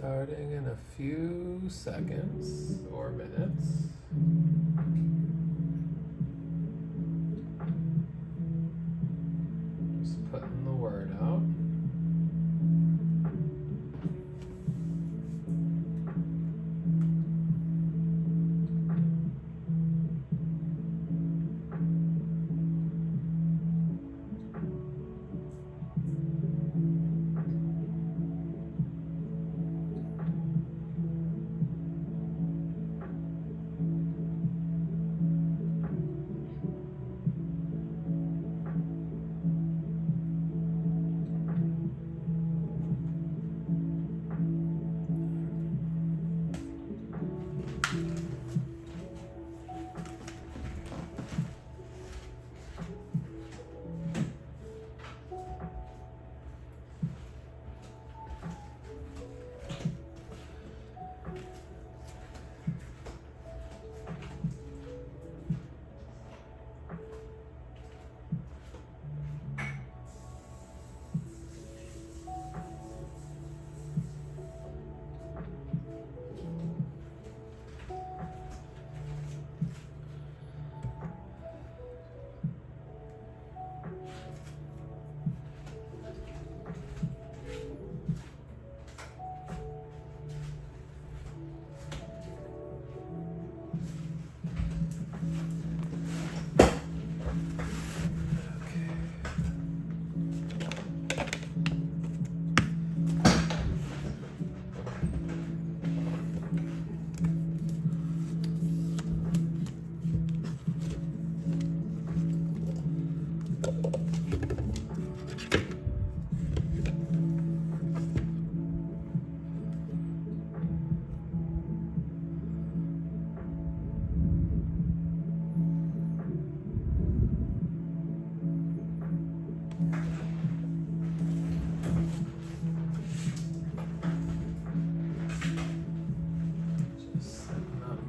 Starting in a few seconds or minutes. Just putting the word out.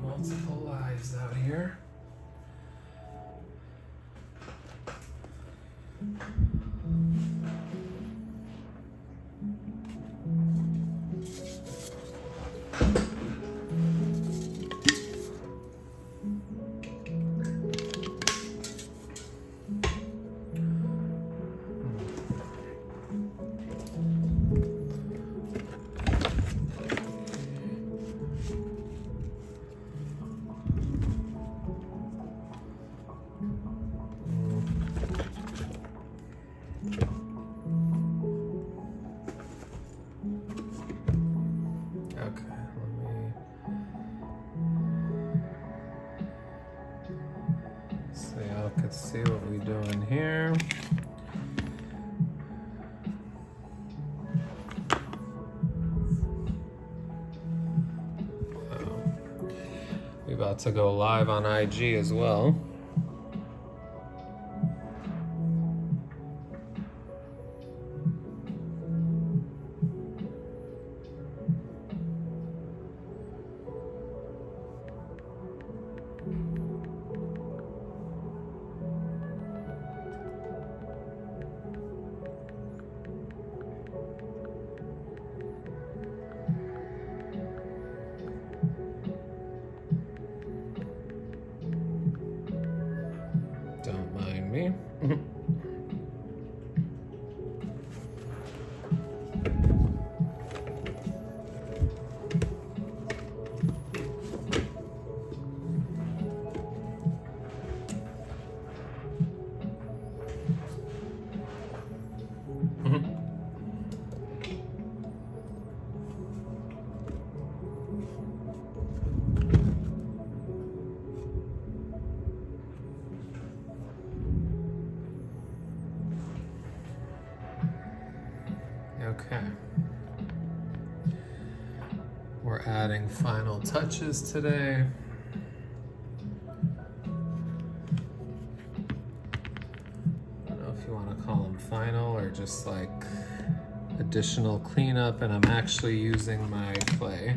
Multiple lives out here. Let's see what we're doing here. We're about to go live on IG as well. Don't mind me. Okay. We're adding final touches today. I don't know if you want to call them final or just like additional cleanup, and I'm actually using my clay.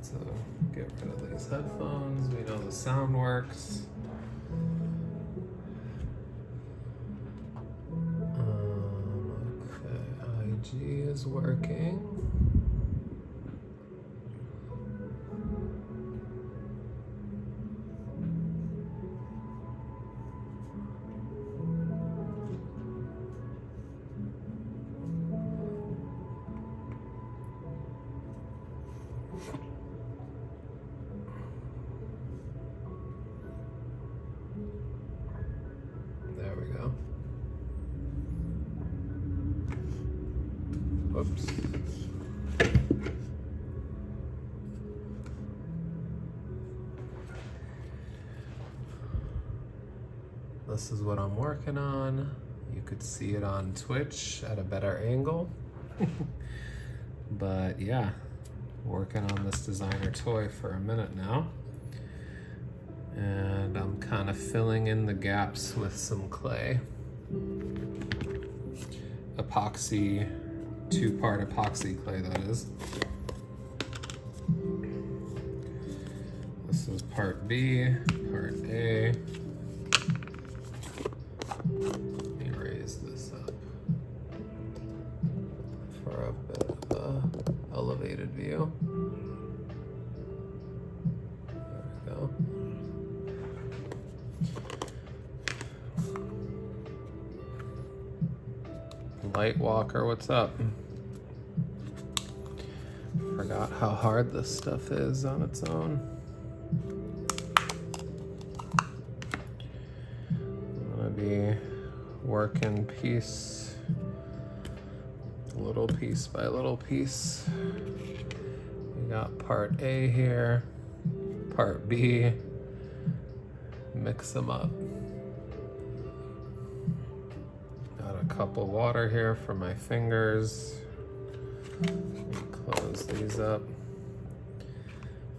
So get rid of these headphones. We know the sound works. is working. There we go. Whoops. This is what I'm working on. You could see it on Twitch at a better angle. But yeah, working on this designer toy for a minute now. And I'm kind of filling in the gaps with some clay. Epoxy, 2-part epoxy clay, that is. This is part B, part A. Let me raise this up for a bit of a elevated view. There we go. Light Walker, what's up? Forgot how hard this stuff is on its own. I'm gonna be working little piece by little piece. We got part A here, part B, mix them up. Couple water here for my fingers. Close these up.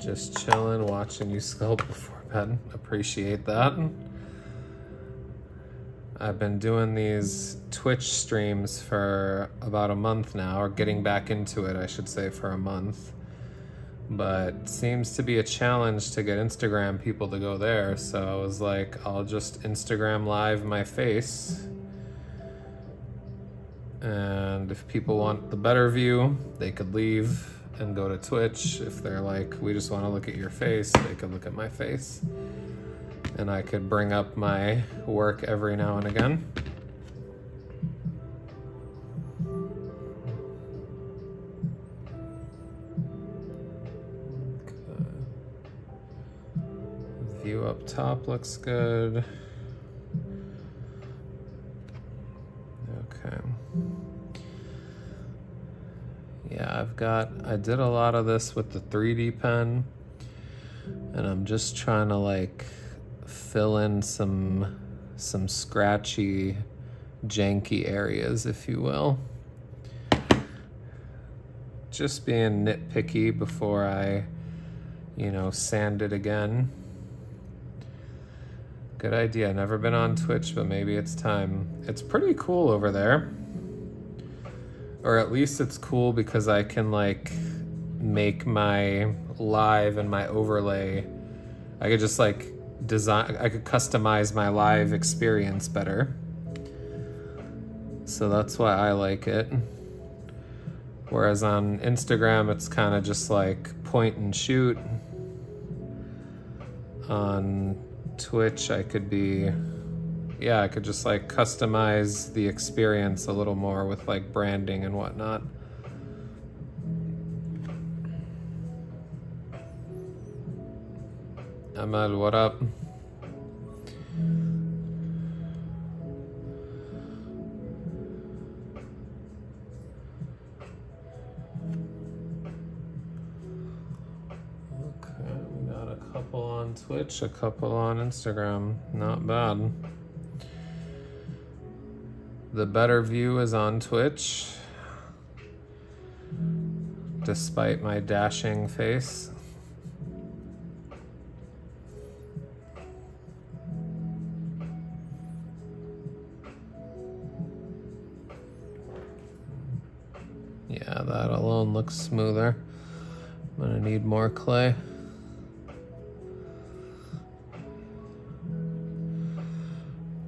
Just chilling, watching you sculpt before bed. Appreciate that. I've been doing these Twitch streams for about a month now, or getting back into it, I should say, for a month. But seems to be a challenge to get Instagram people to go there, so I was like, I'll just Instagram live my face. And if people want the better view, they could leave and go to Twitch. If they're like, we just want to look at your face, they could look at my face. And I could bring up my work every now and again. Okay. View up top looks good. Okay. Yeah, I did a lot of this with the 3D pen, and I'm just trying to like fill in some scratchy, janky areas, if you will. Just being nitpicky before I, sand it again. Good idea. Never been on Twitch, but maybe it's time. It's pretty cool over there. Or at least it's cool because I can like make my live and my overlay. I could just like I could customize my live experience better. So that's why I like it. Whereas on Instagram, it's kind of just like point and shoot. On Twitch, I could just like customize the experience a little more with like branding and whatnot. Ahmed, what up? On Twitch, a couple on Instagram. Not bad. The better view is on Twitch, despite my dashing face. Yeah, that alone looks smoother. I'm gonna need more clay.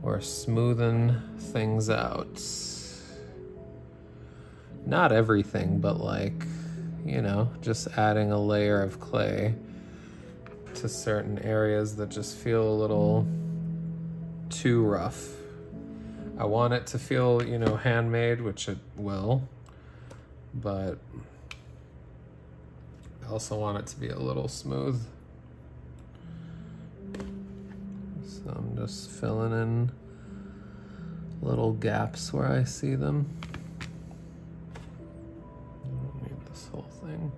We're smoothing things out. not everything, but like, you know, just adding a layer of clay to certain areas that just feel a little too rough. I want it to feel, you know, handmade, which it will, but I also want it to be a little smooth. So I'm just filling in little gaps where I see them. I don't need this whole thing.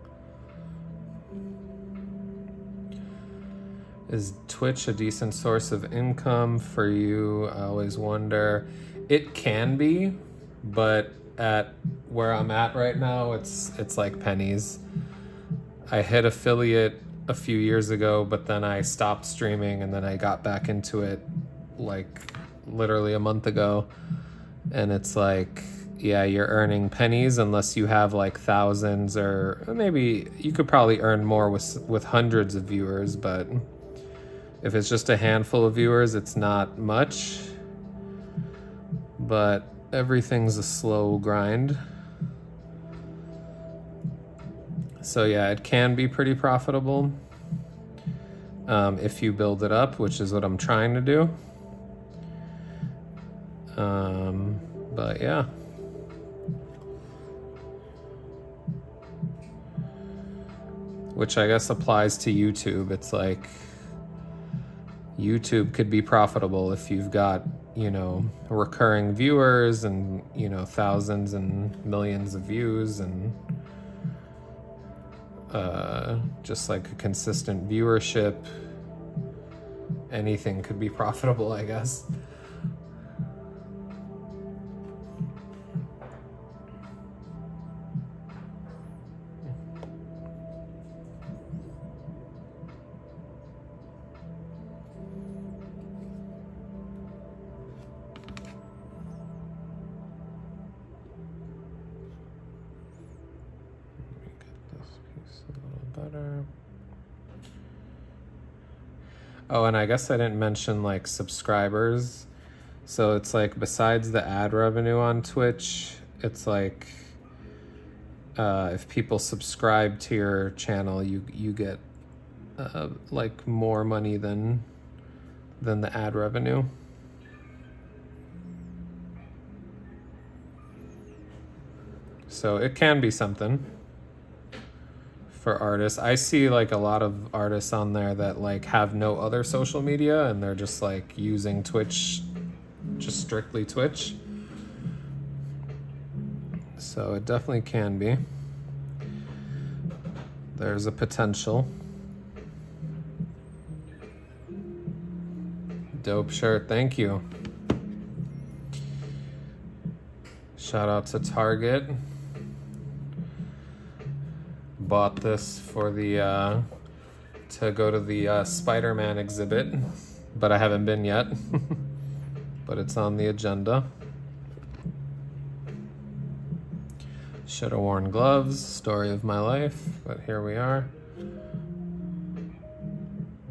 Is Twitch a decent source of income for you? I always wonder. It can be, but at where I'm at right now, it's like pennies. I hit affiliate a few years ago, but then I stopped streaming and then I got back into it like literally a month ago. And it's like, yeah, you're earning pennies unless you have like thousands, or maybe you could probably earn more with hundreds of viewers, but if it's just a handful of viewers, it's not much. But everything's a slow grind. So yeah, it can be pretty profitable if you build it up, which is what I'm trying to do. But yeah. Which I guess applies to YouTube. It's like YouTube could be profitable if you've got, you know, recurring viewers and, you know, thousands and millions of views and just like a consistent viewership. Anything could be profitable, I guess. Oh, and I guess I didn't mention like subscribers. So it's like besides the ad revenue on Twitch, it's like if people subscribe to your channel, you get like more money than the ad revenue. So it can be something for artists. I see like a lot of artists on there that like have no other social media and they're just like using Twitch, just strictly Twitch. So it definitely can be. There's a potential. Dope shirt, thank you. Shout out to Target. Bought this for the to go to the Spider-Man exhibit, but I haven't been yet. But it's on the agenda. Should have worn gloves, story of my life, but here we are.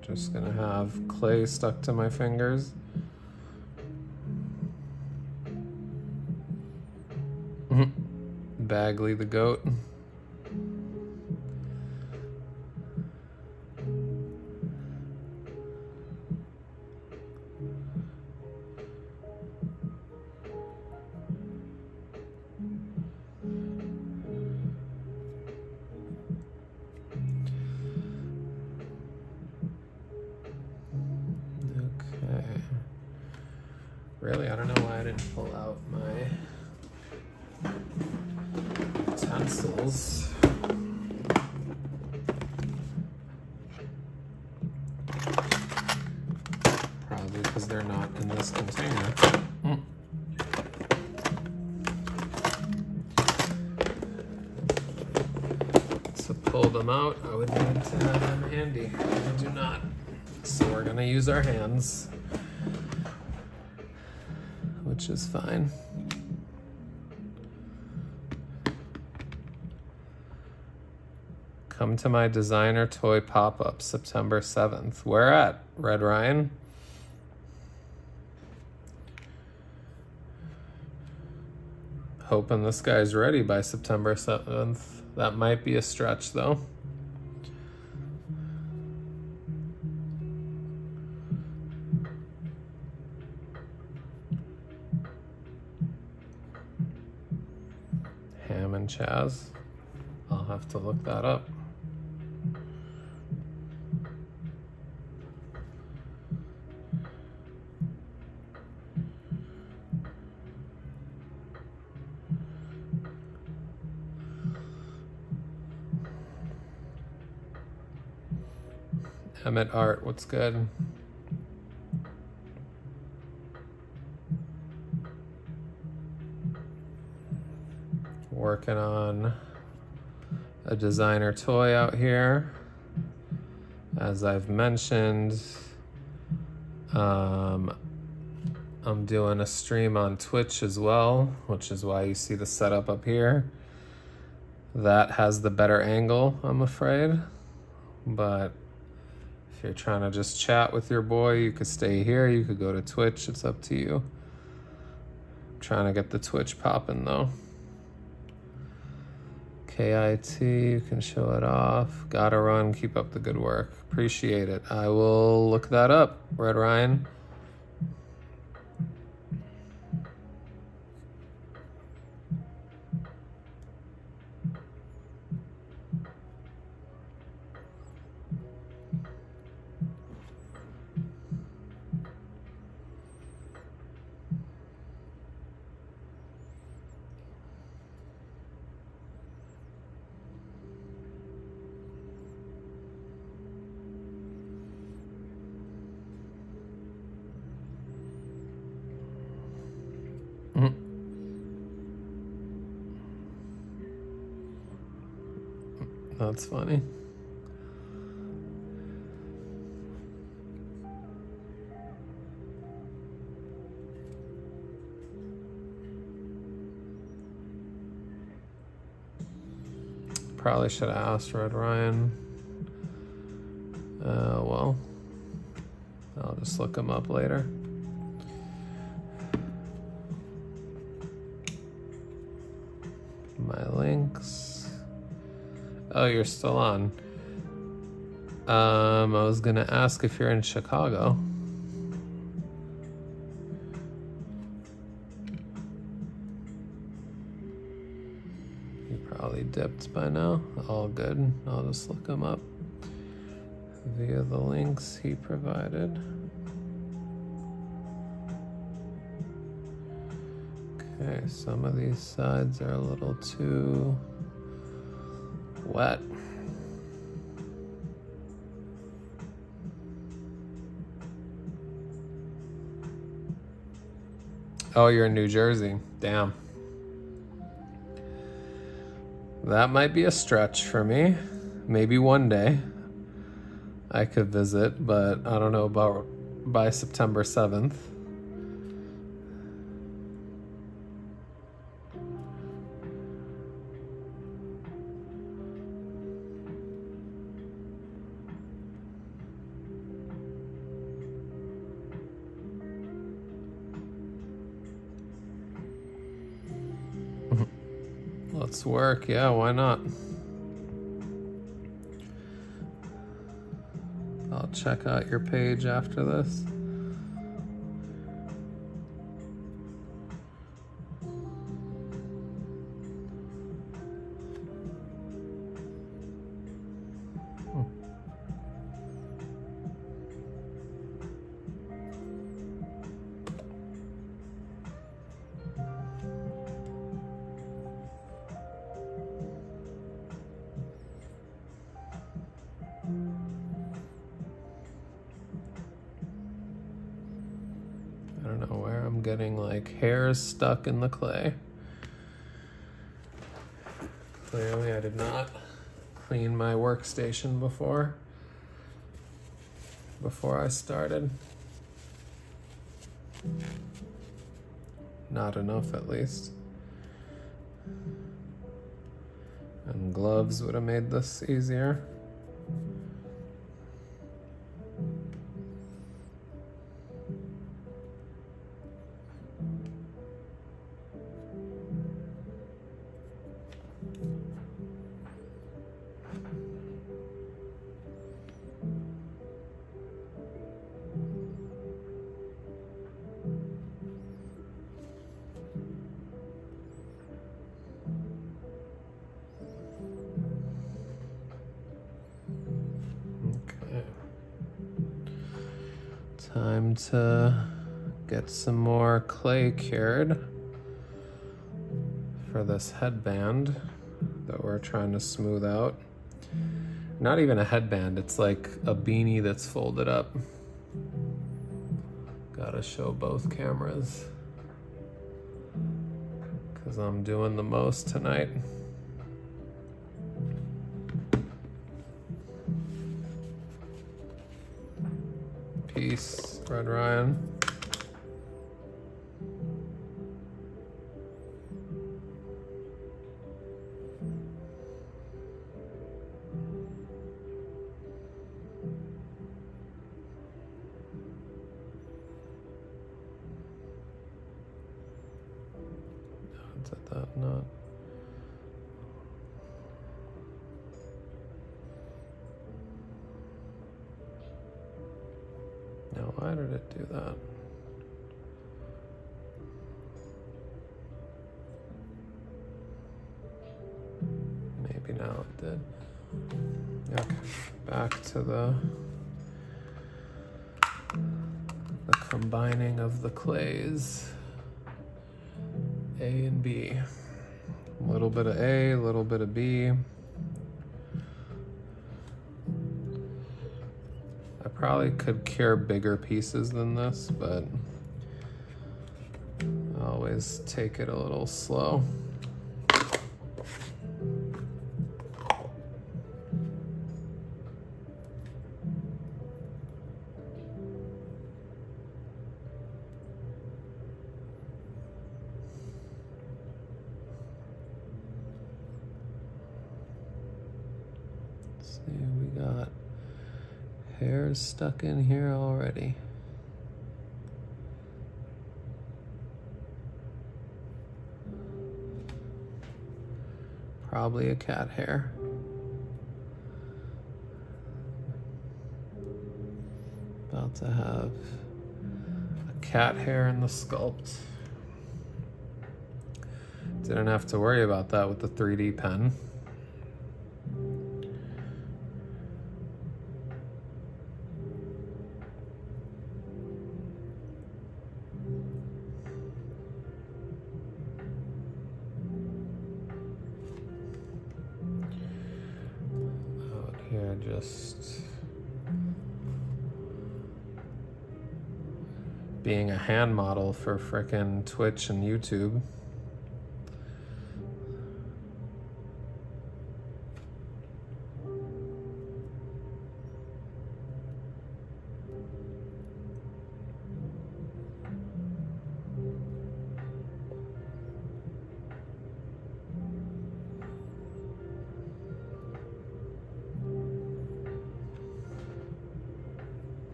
Just gonna have clay stuck to my fingers. Bagley the goat. Really, I don't know why I didn't pull out my utensils. Probably because they're not in this container. To pull them out, I would need to have them handy. I do not. So we're gonna use our hands, which is fine. Come to my designer toy pop-up September 7th. Where at, Red Ryan? Hoping this guy's ready by September 7th. That might be a stretch though. Ham and Chaz. I'll have to look that up. Emmett Art, what's good? Working on a designer toy out here. As I've mentioned, I'm doing a stream on Twitch as well, which is why you see the setup up here. That has the better angle, I'm afraid, but if you're trying to just chat with your boy, you could stay here, you could go to Twitch, it's up to you. I'm trying to get the Twitch popping though. KIT, you can show it off. Gotta run, keep up the good work. Appreciate it. I will look that up, Red Ryan. That's funny. Probably should have asked Red Ryan. Well, I'll just look him up later. My links. Oh, you're still on. I was gonna ask if you're in Chicago. You probably dipped by now. All good. I'll just look him up via the links he provided. Okay, some of these sides are a little too wet. Oh, you're in New Jersey. Damn. That might be a stretch for me. Maybe one day I could visit, but I don't know about by September 7th. Let's work, yeah, why not? I'll check out your page after this. I don't know where I'm getting like hairs stuck in the clay. Clearly I did not clean my workstation before I started. Not enough at least. And gloves would have made this easier. Time to get some more clay cured for this headband that we're trying to smooth out. Not even a headband, it's like a beanie that's folded up. Gotta show both cameras because I'm doing the most tonight. Peace, Red Ryan. Did that not? Now, why did it do that? Maybe now it did. Okay, back to the combining of the clays. A and B. A little bit of A, a little bit of B. I probably could cure bigger pieces than this, but I always take it a little slow. See, we got hairs stuck in here already. Probably a cat hair. About to have a cat hair in the sculpt. Didn't have to worry about that with the 3D pen. Here, just being a hand model for frickin' Twitch and YouTube.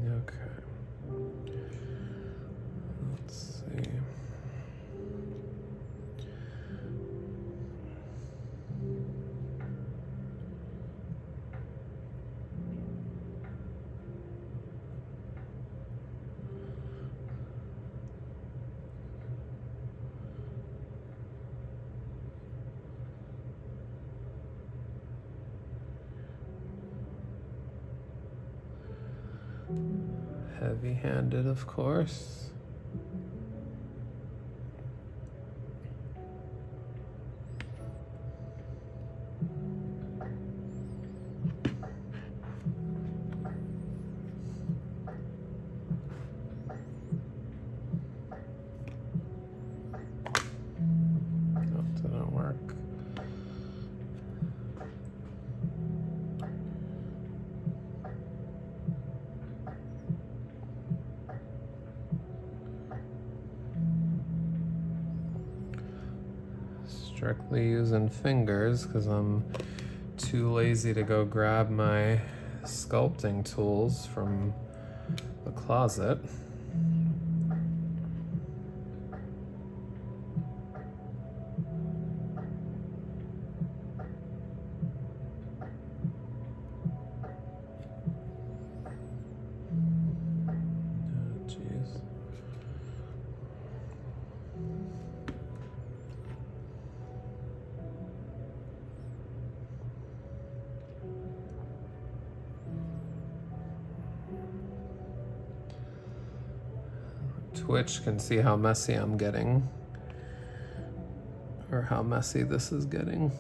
Okay. Let's see. Heavy-handed, of course. Oh, didn't work. Strictly using fingers because I'm too lazy to go grab my sculpting tools from the closet. Twitch can see how messy I'm getting, or how messy this is getting.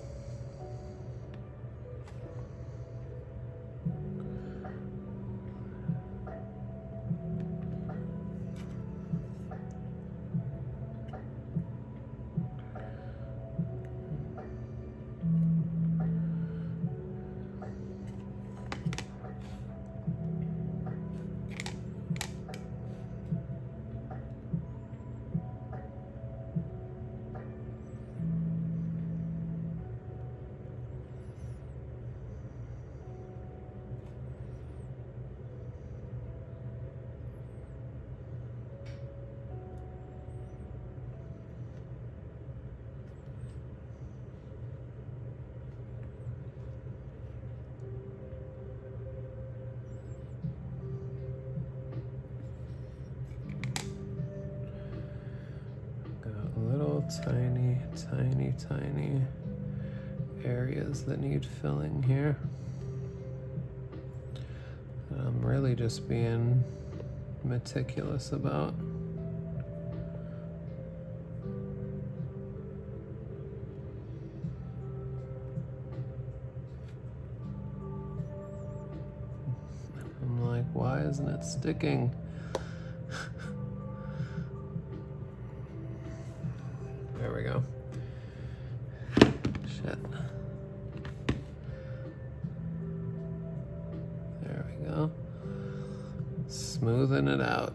Tiny areas that need filling here. I'm really just being meticulous about. I'm like, why isn't it sticking? There we go. Shit. There we go. Smoothing it out.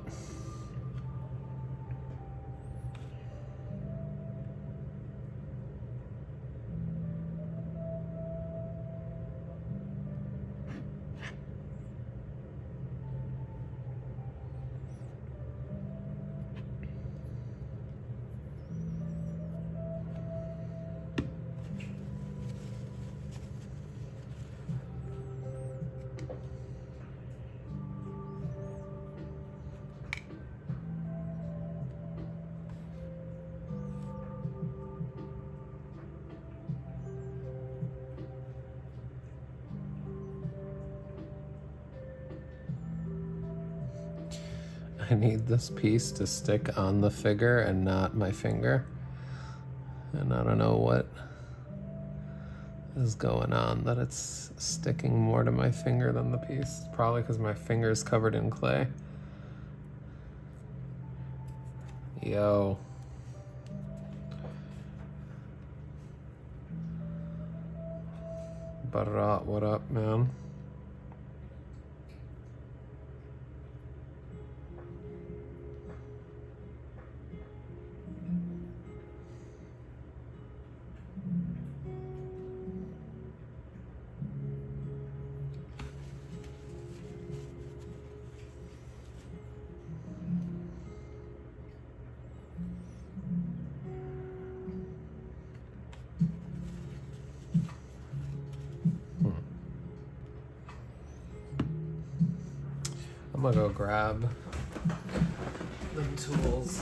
I need this piece to stick on the figure and not my finger. And I don't know what is going on that it's sticking more to my finger than the piece. Probably because my finger is covered in clay. Yo. Barat, what up, man? I'm gonna go grab them tools.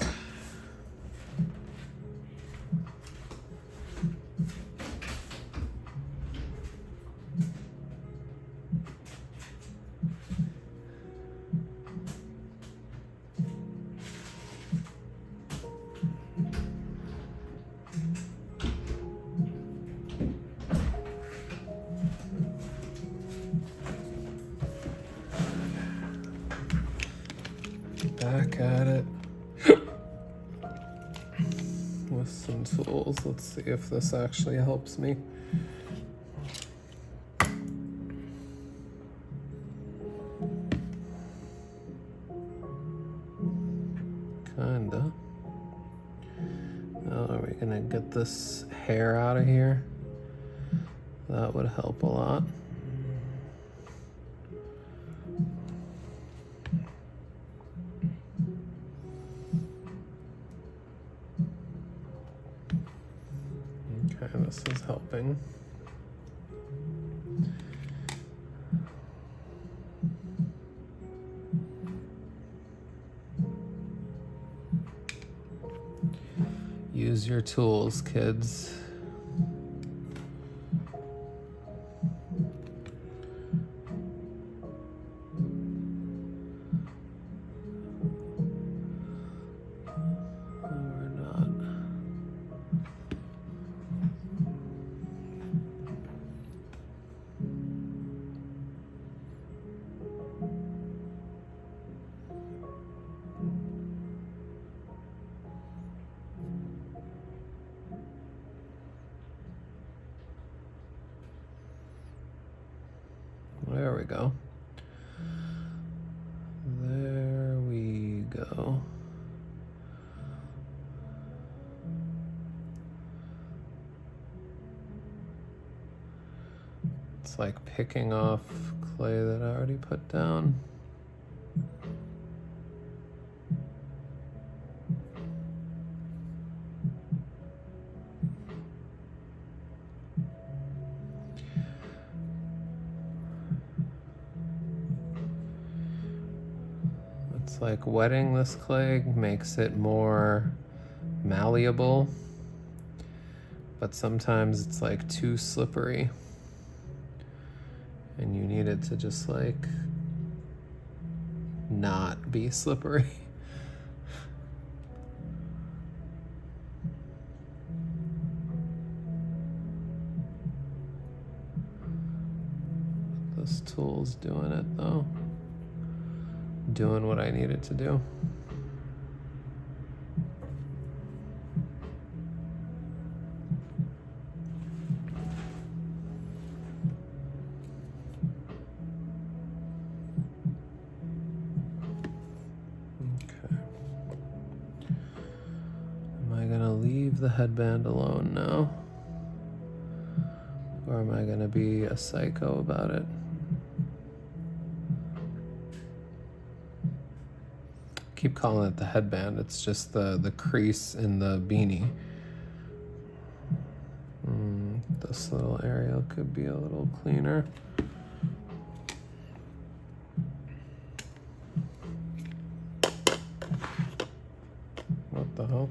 Back at it with some tools. Let's see if this actually helps me. Kinda. Oh, are we gonna get this hair out of here? That would help a lot. Okay, this is helping. Use your tools, kids. There we go. There we go. It's like picking off clay that I already put down. It's like wetting this clay makes it more malleable, but sometimes it's like too slippery. And you need it to just like not be slippery. This tool's doing it though. Doing what I need it to do. The headband alone now? Or am I gonna be a psycho about it? Keep calling it the headband, it's just the crease in the beanie. This little area could be a little cleaner. What the hell?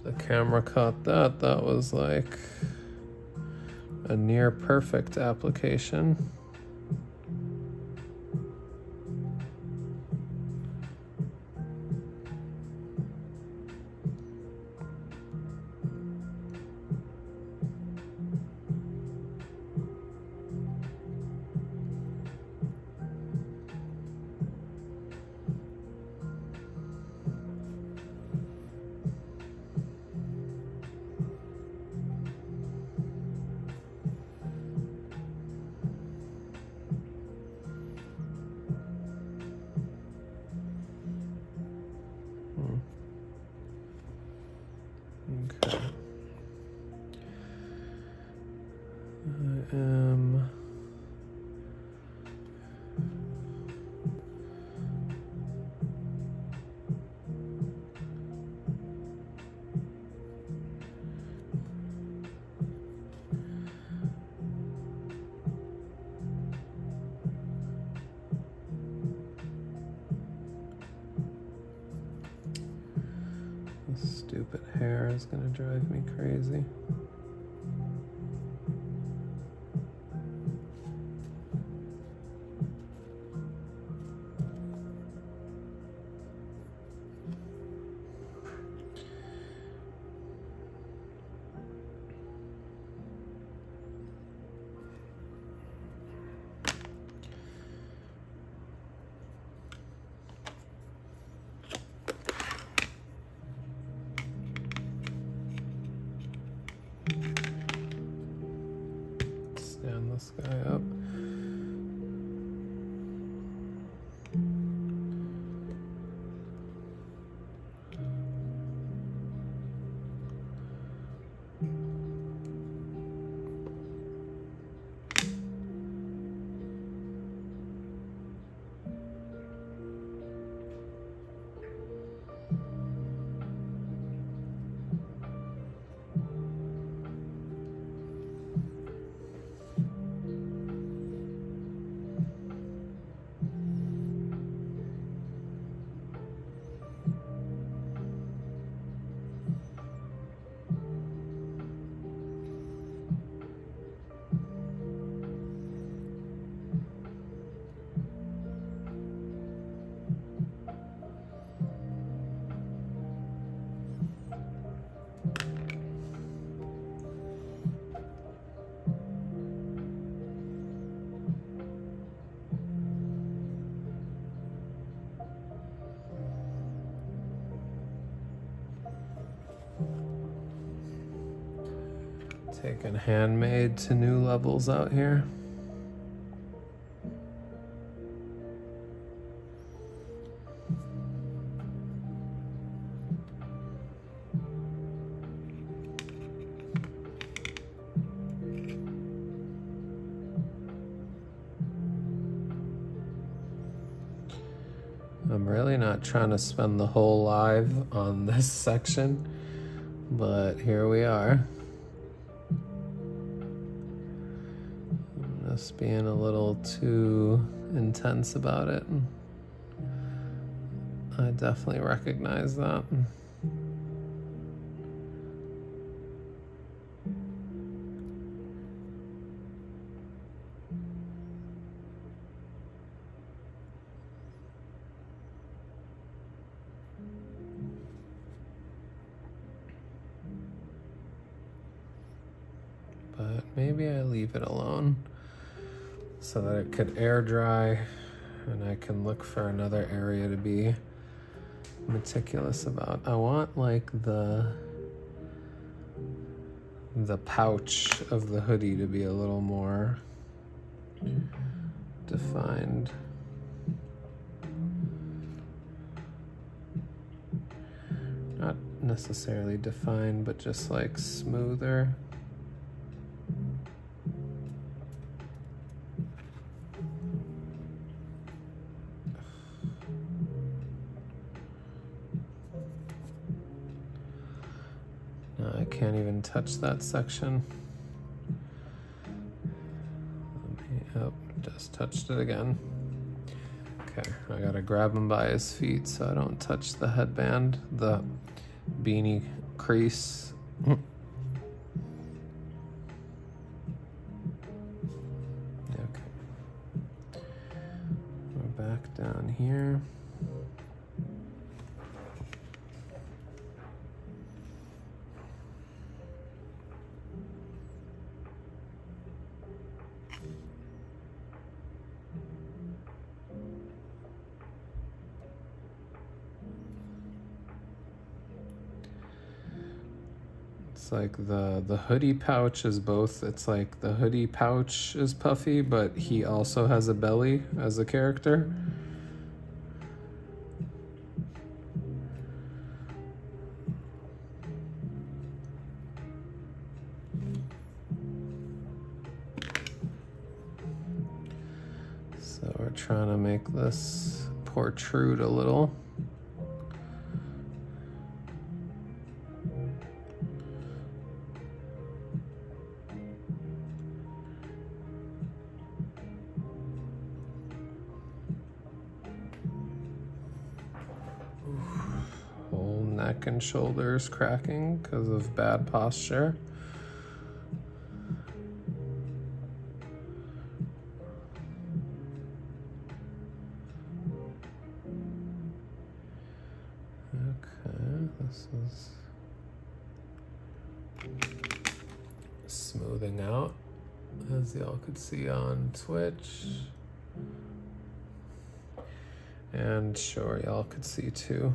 The camera caught that. That was like a near perfect application. Okay. I am this stupid hair is gonna drive me crazy. Stand this guy up. Taking handmade to new levels out here. I'm really not trying to spend the whole live on this section, but here we are. I'm just being a little too intense about it. I definitely recognize that. But maybe I leave it alone so that it could air dry and I can look for another area to be meticulous about. I want like the pouch of the hoodie to be a little more defined. Not necessarily defined, but just like smoother. I can't even touch that section. Oh, just touched it again. Okay, I gotta grab him by his feet so I don't touch the headband, the beanie crease. Okay. We're back down here. It's like the hoodie pouch is both, it's like the hoodie pouch is puffy, but he also has a belly as a character. So we're trying to make this protrude a little. Whole neck and shoulders cracking because of bad posture. Okay, this is smoothing out, as y'all could see on Twitch. And sure, y'all could see too.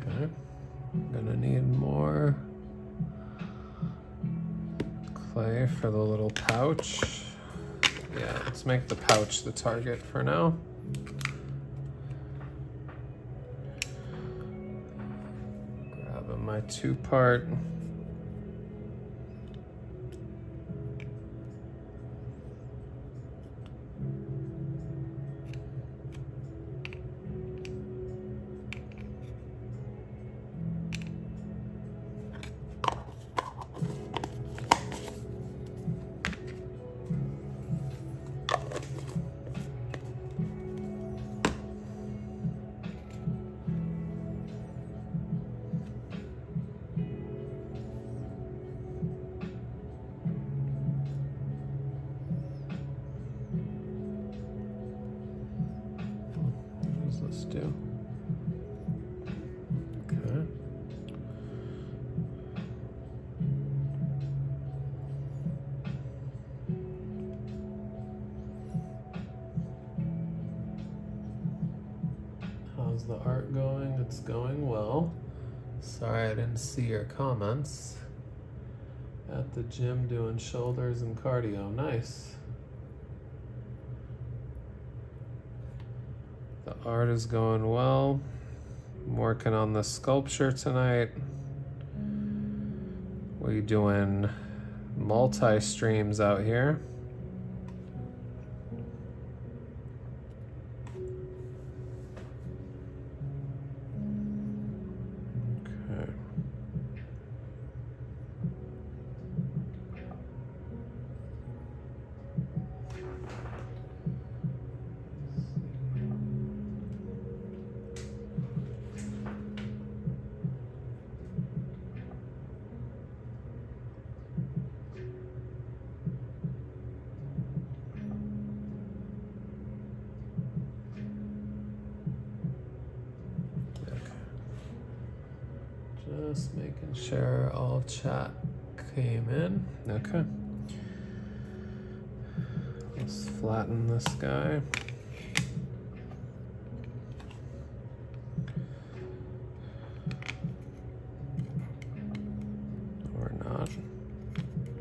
Okay, I'm gonna need more clay for the little pouch. Yeah, let's make the pouch the target for now. my two-part. Let's do. Okay. How's the art going? It's going well. Sorry I didn't see your comments. At the gym doing shoulders and cardio. Nice. The art is going well. I'm working on the sculpture tonight. We doing multi-streams out here. Okay. Just making sure all chat came in. Okay. Let's flatten this guy. Or not.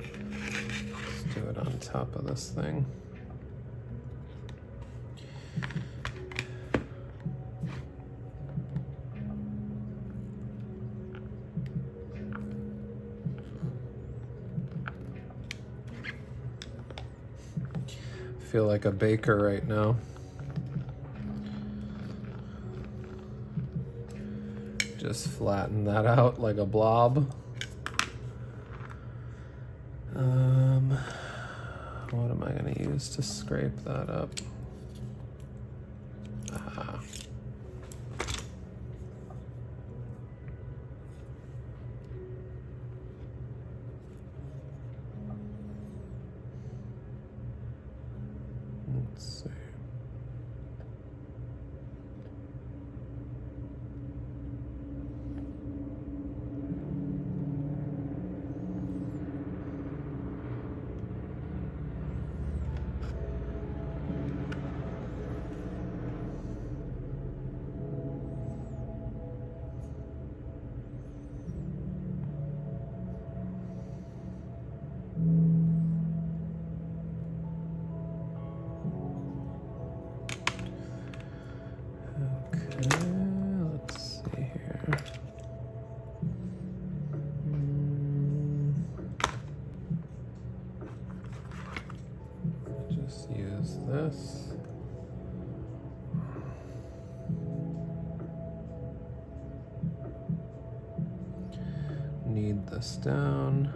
Let's do it on top of this thing. Feel like a baker right now. Just flatten that out like a blob. What am I going to use to scrape that up? Ah. Let's see. Use this. Knead this down.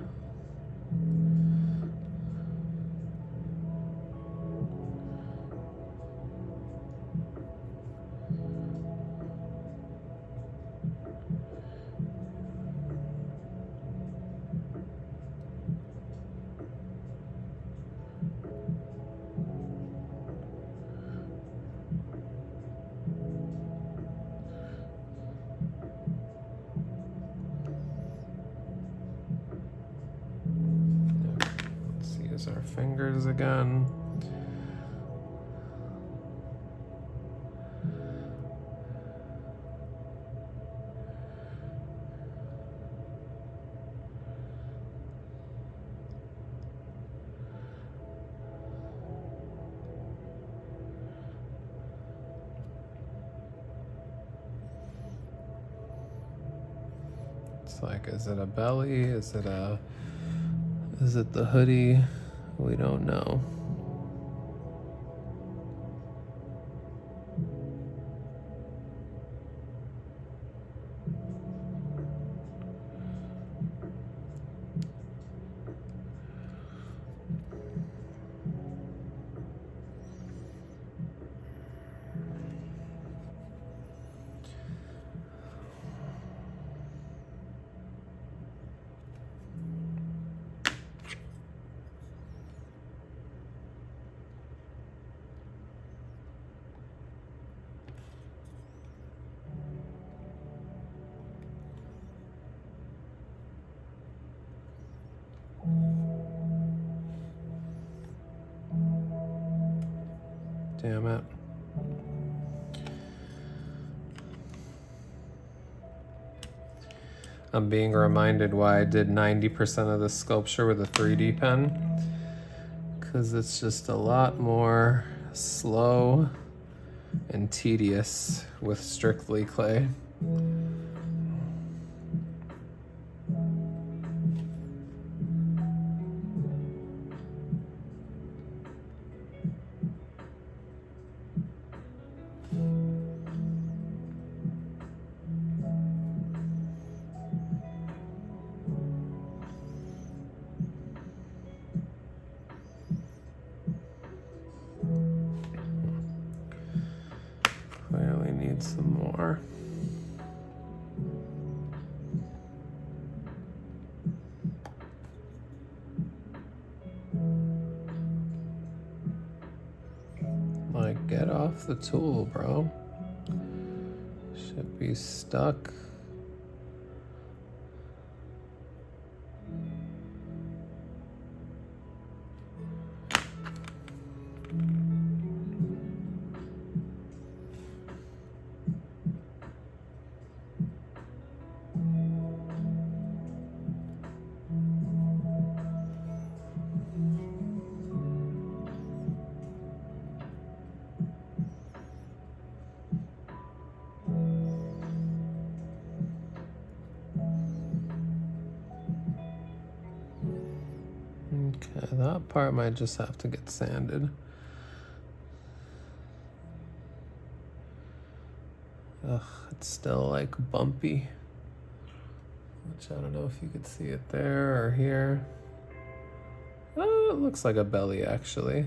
Our fingers again. It's like, is it a belly? Is it the hoodie? We don't know. Damn it. I'm being reminded why I did 90% of the sculpture with a 3D pen. Because it's just a lot more slow and tedious with strictly clay. Clearly need some more. Like, get off the tool, bro. Should be stuck. Okay, that part might just have to get sanded. Ugh, it's still like bumpy. Which I don't know if you could see it there or here. Oh, it looks like a belly actually.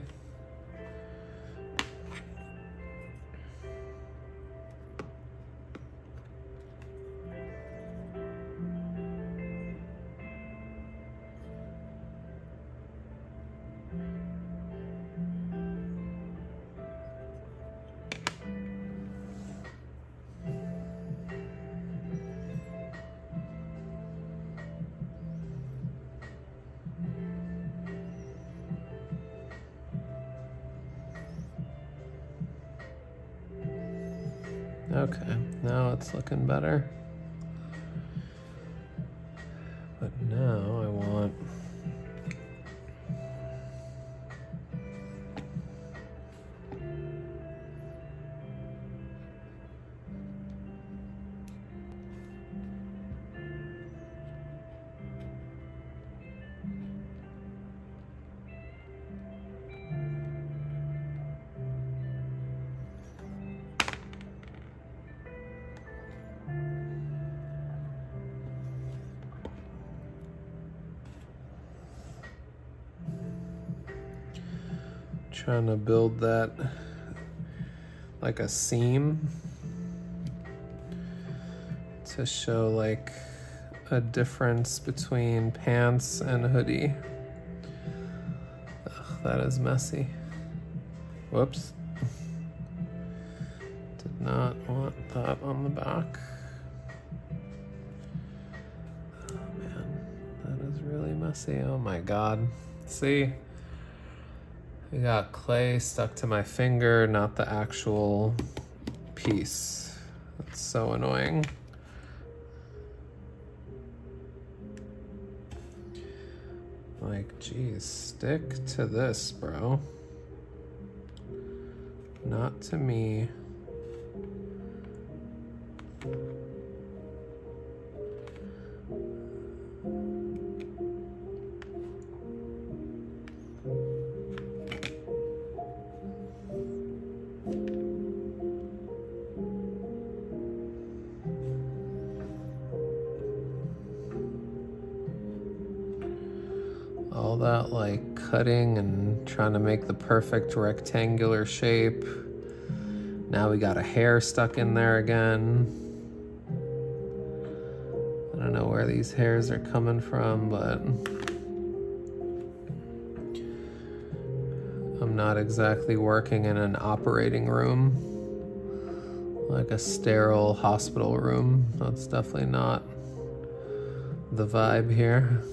Okay, now it's looking better. But now I want trying to build that like a seam to show like a difference between pants and hoodie. Ugh, that is messy. Whoops. Did not want that on the back. Oh man, that is really messy. Oh my God. See? I got clay stuck to my finger, not the actual piece. That's so annoying. Like, geez, stick to this, bro. Not to me. All that like cutting and trying to make the perfect rectangular shape. Now we got a hair stuck in there again. I don't know where these hairs are coming from, but I'm not exactly working in an operating room, like a sterile hospital room. That's definitely not the vibe here.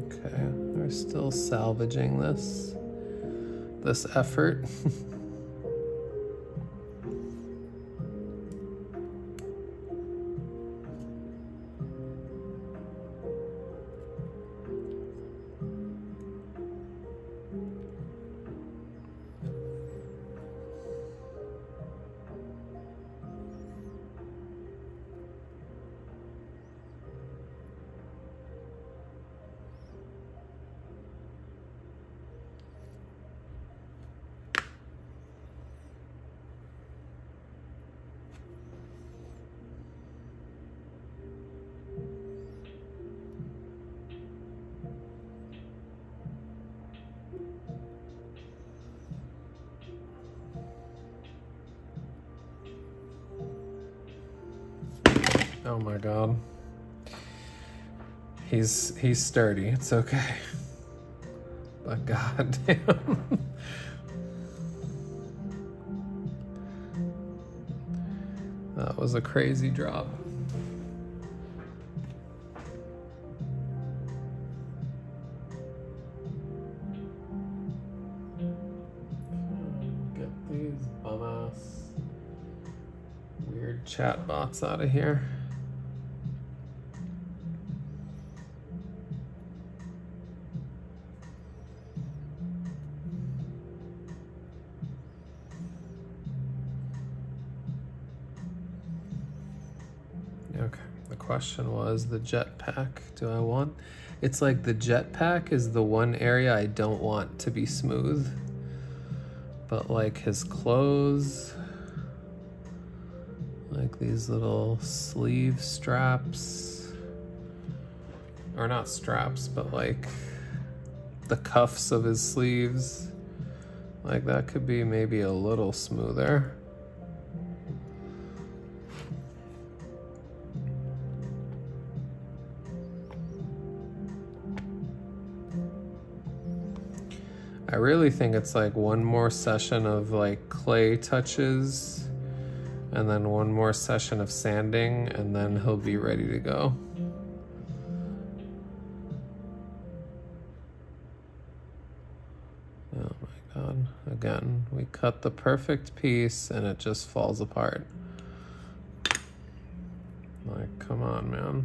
Okay, we're still salvaging this effort. Oh my god. He's sturdy. It's okay. But god damn. That was a crazy drop. Get these bum-ass weird chat bots out of here. Okay, the question was the jetpack. Do I want? It's like the jetpack is the one area I don't want to be smooth. But like his clothes, like these little sleeve straps, or not straps, but like the cuffs of his sleeves, like that could be maybe a little smoother. I really think it's like one more session of like clay touches and then one more session of sanding, and then he'll be ready to go. Oh my god. Again, we cut the perfect piece and it just falls apart. Like, come on, man.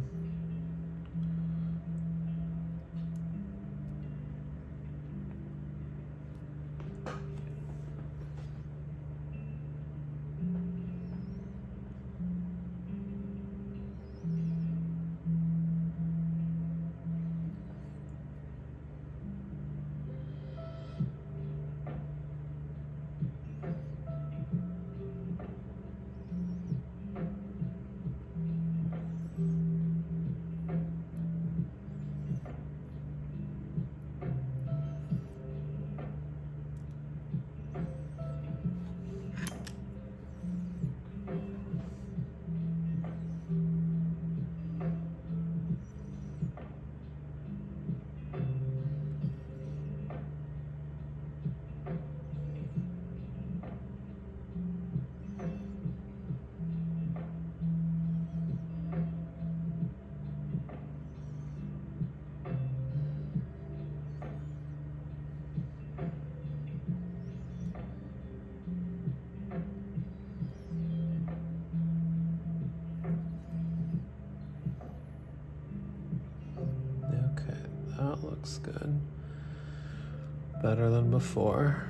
looks good. Better than before.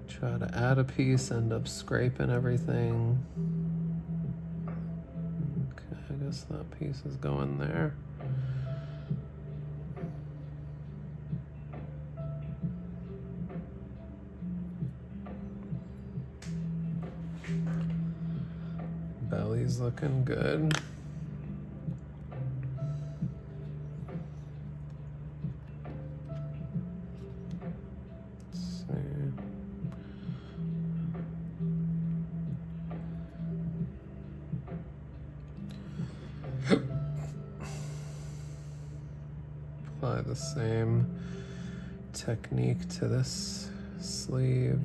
Try to add a piece, end up scraping everything. Okay, I guess that piece is going there. Belly's looking good. Apply the same technique to this sleeve.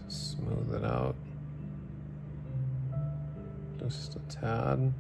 Just smooth it out. Just a tad.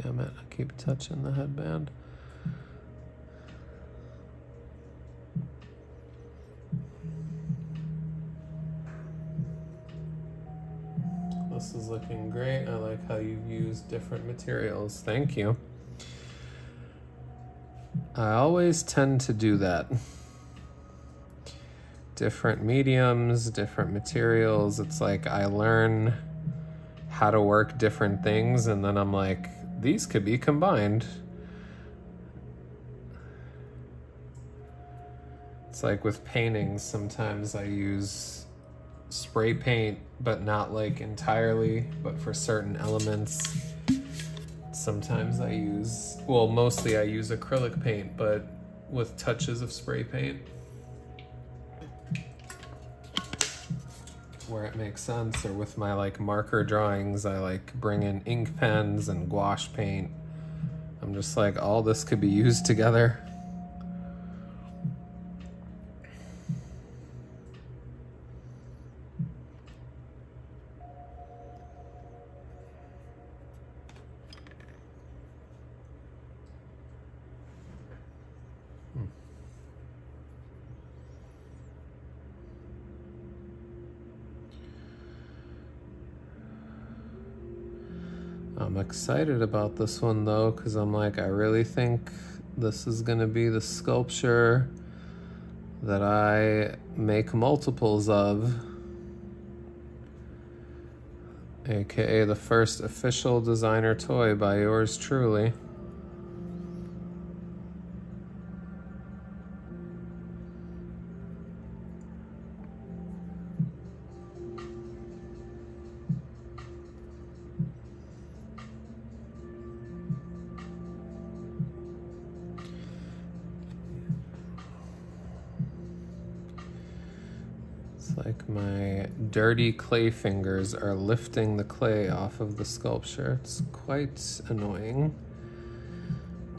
Damn it, I keep touching the headband. This is looking great. I like how you've used different materials. Thank you. I always tend to do that. Different mediums, different materials. It's like I learn how to work different things, and then I'm like, these could be combined. It's like with paintings, sometimes I use spray paint, but not like entirely, but for certain elements. Sometimes I use, well, mostly I use acrylic paint, but with touches of spray paint where it makes sense. Or with my like marker drawings, I like bring in ink pens and gouache paint. I'm just like, all this could be used together. I'm excited about this one though, because I'm like, I really think this is gonna be the sculpture that I make multiples of, aka the first official designer toy by yours truly. It's like my dirty clay fingers are lifting the clay off of the sculpture. It's quite annoying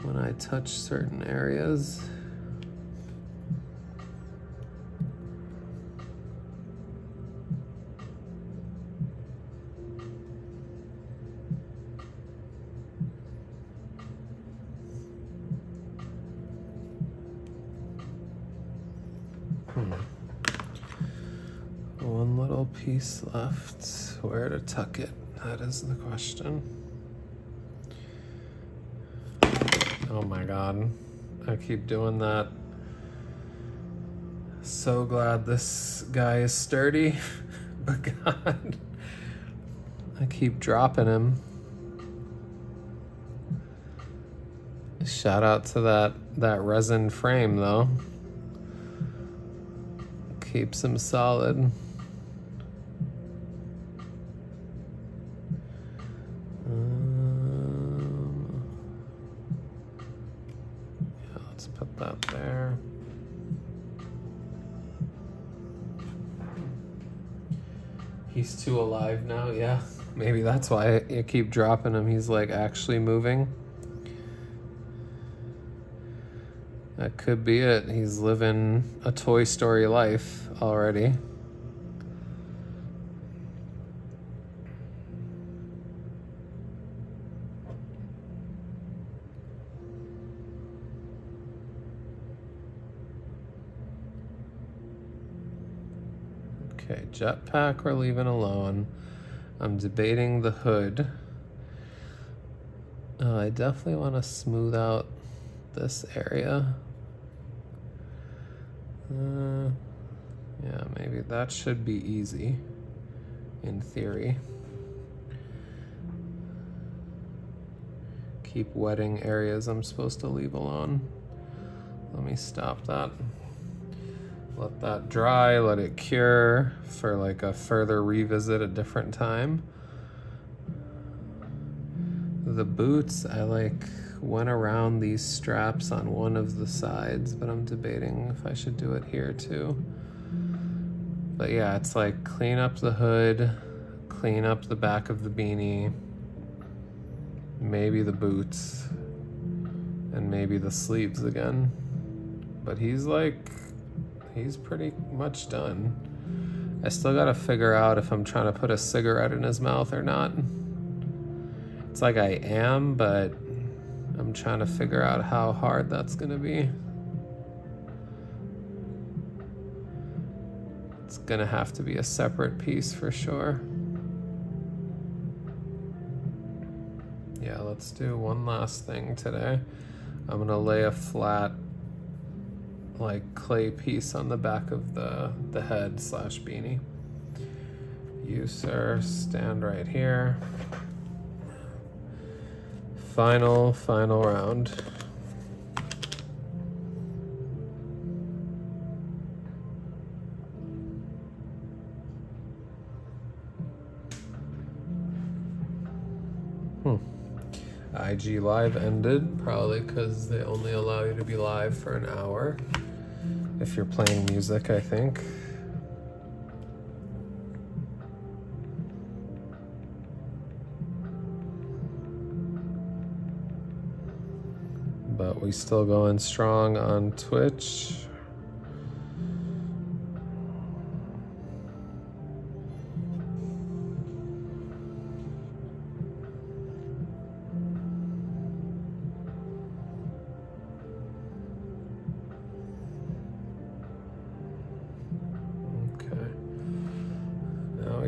when I touch certain areas. One little piece left. Where to tuck it? That is the question. Oh my god. I keep doing that. So glad this guy is sturdy. But god, I keep dropping him. Shout out to that resin frame though. Keeps him solid. Yeah, let's put that there. He's too alive now, yeah. Maybe that's why you keep dropping him. He's like actually moving. That could be it. He's living a Toy Story life already. Okay, jetpack we're leaving alone. I'm debating the hood. I definitely want to smooth out this area. Yeah, maybe that should be easy in theory. Keep wetting areas I'm supposed to leave alone. Let me stop that. Let that dry, let it cure for like a further revisit a different time. The boots, I like went around these straps on one of the sides, but I'm debating if I should do it here too. But yeah, it's like clean up the hood, clean up the back of the beanie, maybe the boots, and maybe the sleeves again. But he's pretty much done. I still gotta figure out if I'm trying to put a cigarette in his mouth or not. It's like I am, but I'm trying to figure out how hard that's gonna be. It's gonna have to be a separate piece for sure. Yeah, let's do one last thing today. I'm gonna lay a flat like clay piece on the back of the head / beanie. You, sir, stand right here. Final round. IG Live ended, probably because they only allow you to be live for an hour if you're playing music, I think. But we still going strong on Twitch.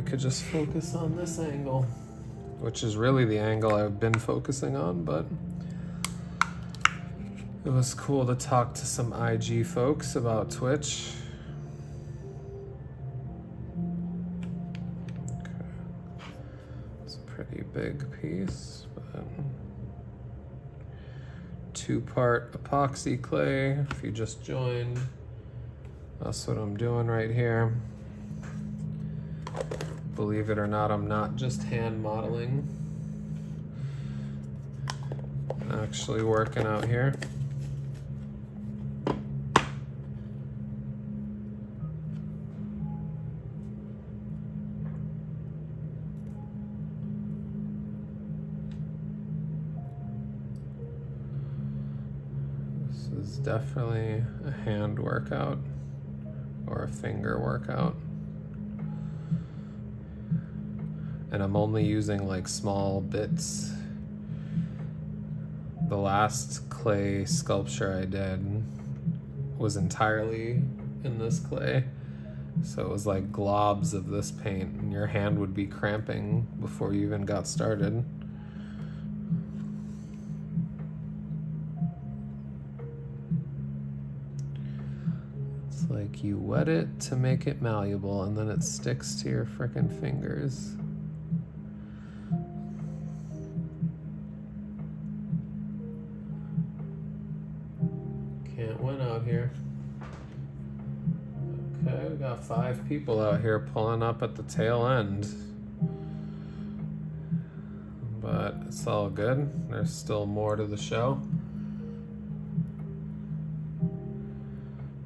Could just focus on this angle, which is really the angle I've been focusing on, but it was cool to talk to some IG folks about Twitch. Okay. It's a pretty big piece, but 2-part epoxy clay. If you just joined, that's what I'm doing right here. Believe it or not, I'm not just hand modeling. I'm actually working out here. This is definitely a hand workout or a finger workout. And I'm only using like small bits. The last clay sculpture I did was entirely in this clay. So it was like globs of this paint, and your hand would be cramping before you even got started. It's like you wet it to make it malleable, and then it sticks to your frickin' fingers. Can't win out here. Okay, we got 5 people out here pulling up at the tail end. But it's all good. There's still more to the show.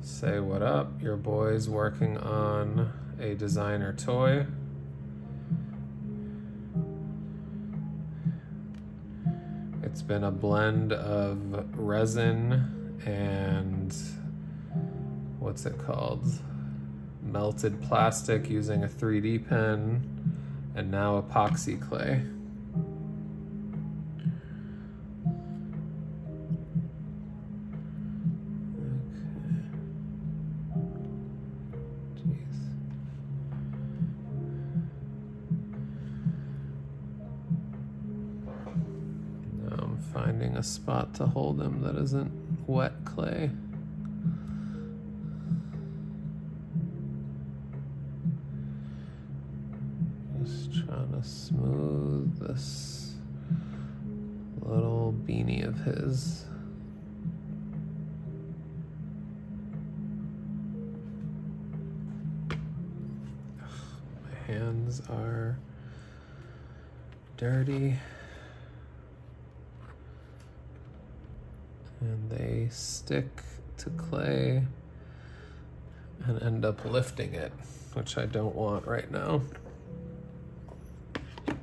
Say what up. Your boy's working on a designer toy. It's been a blend of resin and what's it called? Melted plastic using a 3D pen, and now epoxy clay. Finding a spot to hold him that isn't wet clay. Just trying to smooth this little beanie of his. My hands are dirty. And they stick to clay and end up lifting it, which I don't want right now. Maybe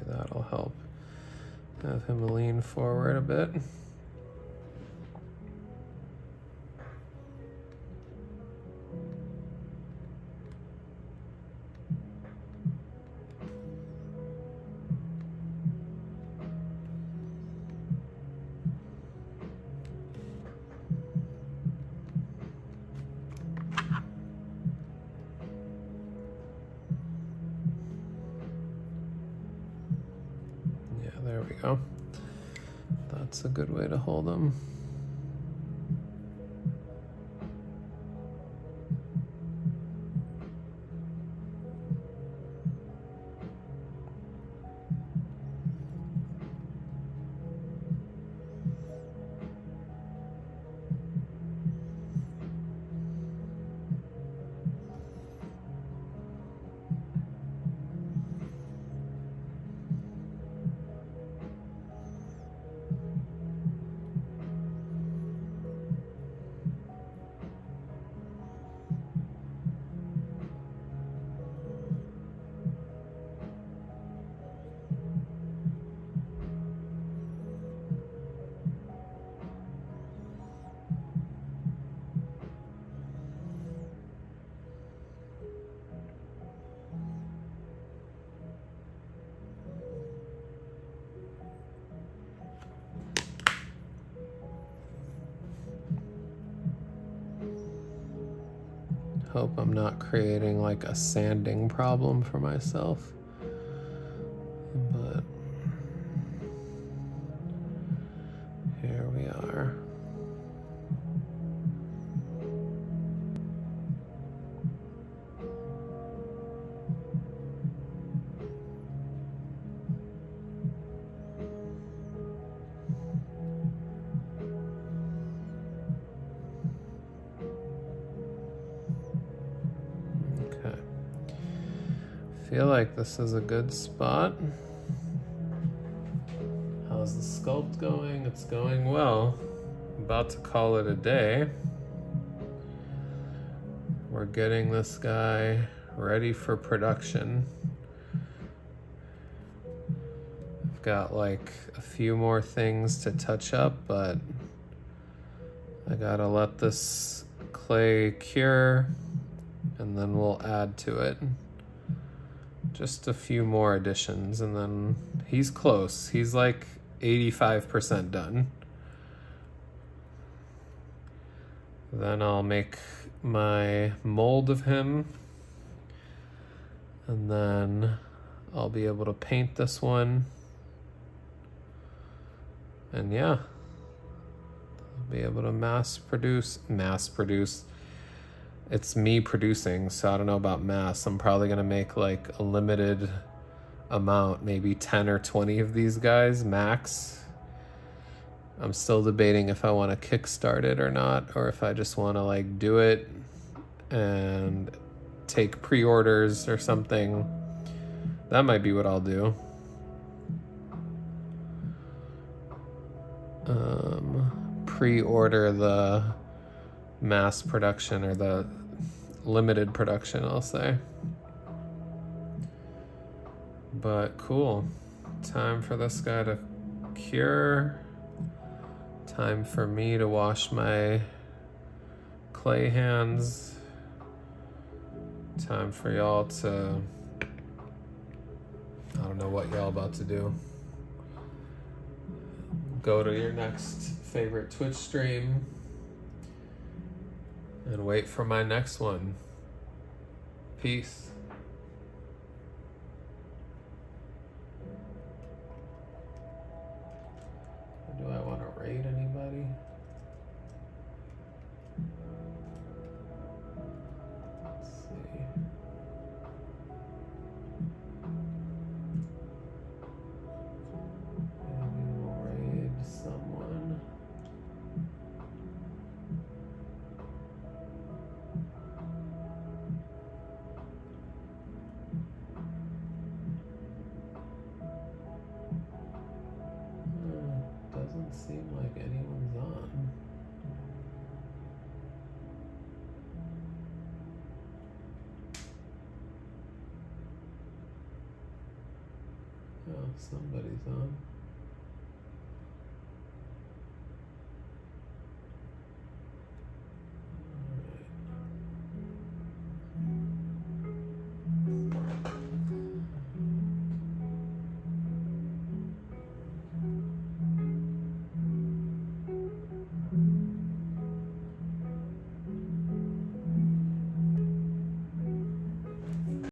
that'll help. Have him lean forward a bit. There we go. That's a good way to hold them. Hope I'm not creating like a sanding problem for myself. But here we are. Feel like this is a good spot. How's the sculpt going? It's going well. About to call it a day. We're getting this guy ready for production. I've got like a few more things to touch up, but I gotta let this clay cure and then we'll add to it. Just a few more additions and then he's close. He's like 85% done. Then I'll make my mold of him and then I'll be able to paint this one. And yeah, I'll be able to mass produce. It's me producing, so I don't know about mass. I'm probably gonna make like a limited amount, maybe 10 or 20 of these guys max. I'm still debating if I want to kickstart it or not, or if I just want to like do it and take pre-orders or something. That might be what I'll do. Pre-order the mass production, or the limited production, I'll say. But cool. Time for this guy to cure. Time for me to wash my clay hands. Time for y'all to, I don't know what y'all about to do. Go to your next favorite Twitch stream and wait for my next one. Peace. Do I want to raid anybody? Let's see. Maybe we'll raid someone. Doesn't seem like anyone's on. Oh, somebody's on.